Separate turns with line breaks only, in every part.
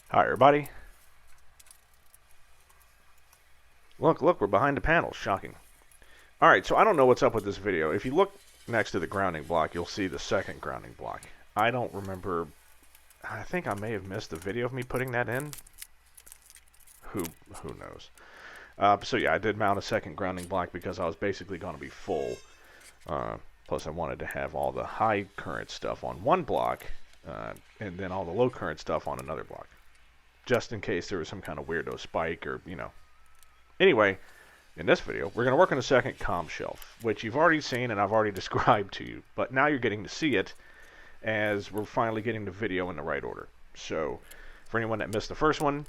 Hi everybody. Look, we're behind the panel. Shocking. Alright, so I don't know what's up with this video. If you look next to the grounding block, you'll see the second grounding block. I don't remember. I think I may have missed the video of me putting that in. Who knows? So yeah, I did mount a second grounding block because I was basically going to be full. Plus I wanted to have all the high current stuff on one block, and then all the low current stuff on another block. Just in case there was some kind of weirdo spike or, you know. Anyway, in this video, we're going to work on a second comm shelf, which you've already seen and I've already described to you. But now you're getting to see it as we're finally getting the video in the right order. So, for anyone that missed the first one,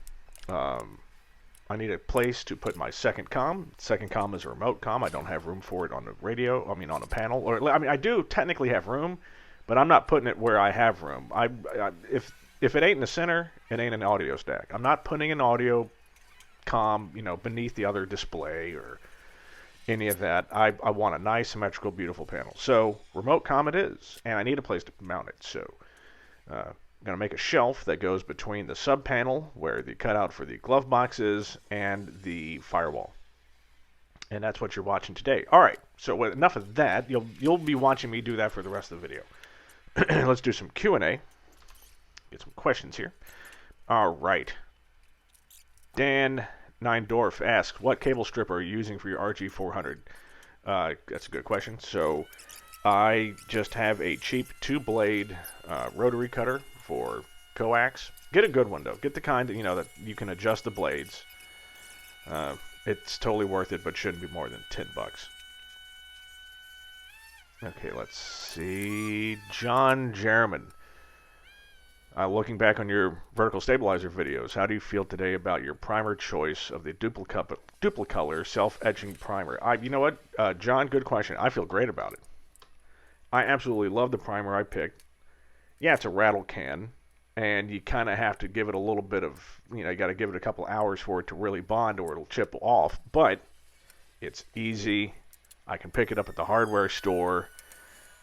I need a place to put my second comm. Second comm is a remote comm. I don't have room for it on the radio, on the panel. Or I do technically have room, but I'm not putting it where I have room. If it ain't in the center, it ain't an audio stack. I'm not putting an audio comm, beneath the other display or any of that. I want a nice, symmetrical, beautiful panel. So remote comm it is, and I need a place to mount it. So I'm going to make a shelf that goes between the sub panel, where the cutout for the glove box is, and the firewall. And that's what you're watching today. All right. So enough of that. You'll be watching me do that for the rest of the video. Let's do some Q&A. Get some questions here. All right. Dan Neindorf asks, what cable strip are you using for your RG-400? That's a good question. So I just have a cheap 2-blade rotary cutter for coax. Get a good one, though. Get the kind that you can adjust the blades. It's totally worth it, but shouldn't be more than $10. Okay, let's see. John Jerriman. Looking back on your vertical stabilizer videos, how do you feel today about your primer choice of the Duplicolor self-etching primer? You know what, John, good question. I feel great about it. I absolutely love the primer I picked. Yeah, it's a rattle can, and you kind of have to give it a little bit of, you got to give it a couple hours for it to really bond or it'll chip off, but it's easy. I can pick it up at the hardware store.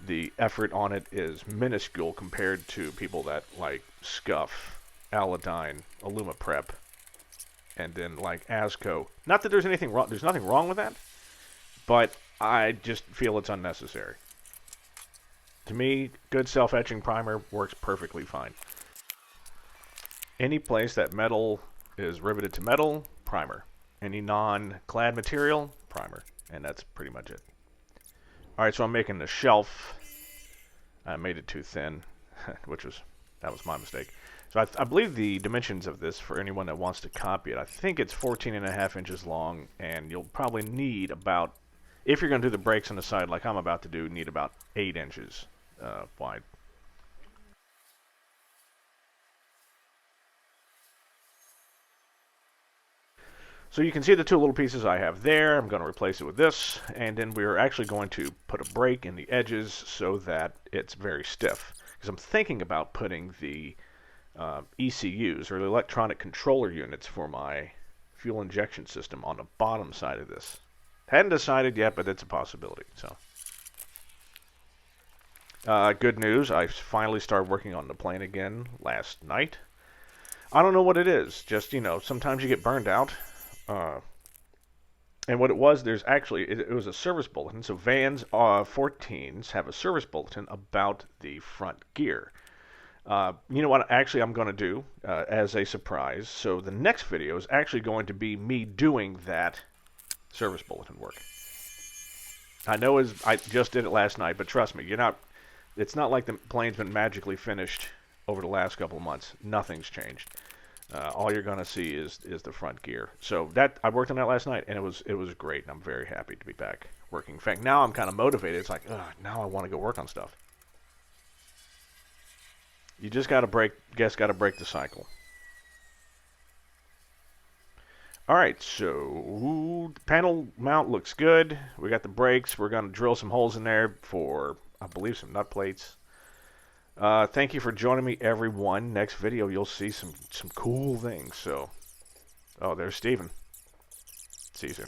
The effort on it is minuscule compared to people that like Scuff, Aladyne, Alumaprep, and then like Asco. Not that there's anything wrong. There's nothing wrong with that, but I just feel it's unnecessary. To me, good self-etching primer works perfectly fine. Any place that metal is riveted to metal, primer. Any non-clad material, primer. And that's pretty much it. Alright, so I'm making the shelf. I made it too thin, that was my mistake. So I believe the dimensions of this, for anyone that wants to copy it, I think it's 14.5 inches long, and you'll probably need about, if you're going to do the breaks on the side like I'm about to do, need about 8 inches wide. So you can see the two little pieces I have there. I'm going to replace it with this, and then we're actually going to put a break in the edges so that it's very stiff. Because I'm thinking about putting the ECUs, or the electronic controller units, for my fuel injection system on the bottom side of this. Hadn't decided yet, but it's a possibility. So, good news, I finally started working on the plane again last night. I don't know what it is. Just, sometimes you get burned out. And what it was, it was a service bulletin. So Vans 14s have a service bulletin about the front gear. You know what actually I'm going to do as a surprise? So the next video is actually going to be me doing that service bulletin work. I know I just did it last night, but trust me, it's not like the plane's been magically finished over the last couple of months. Nothing's changed. All you're going to see is the front gear. So I worked on that last night, and it was great, and I'm very happy to be back working. In fact, now I'm kind of motivated. It's like, now I want to go work on stuff. You just got to break the cycle. All right, so the panel mount looks good. We got the brakes. We're going to drill some holes in there for, I believe, some nut plates. Thank you for joining me, everyone. Next video, you'll see some cool things. So, there's Steven. See you soon.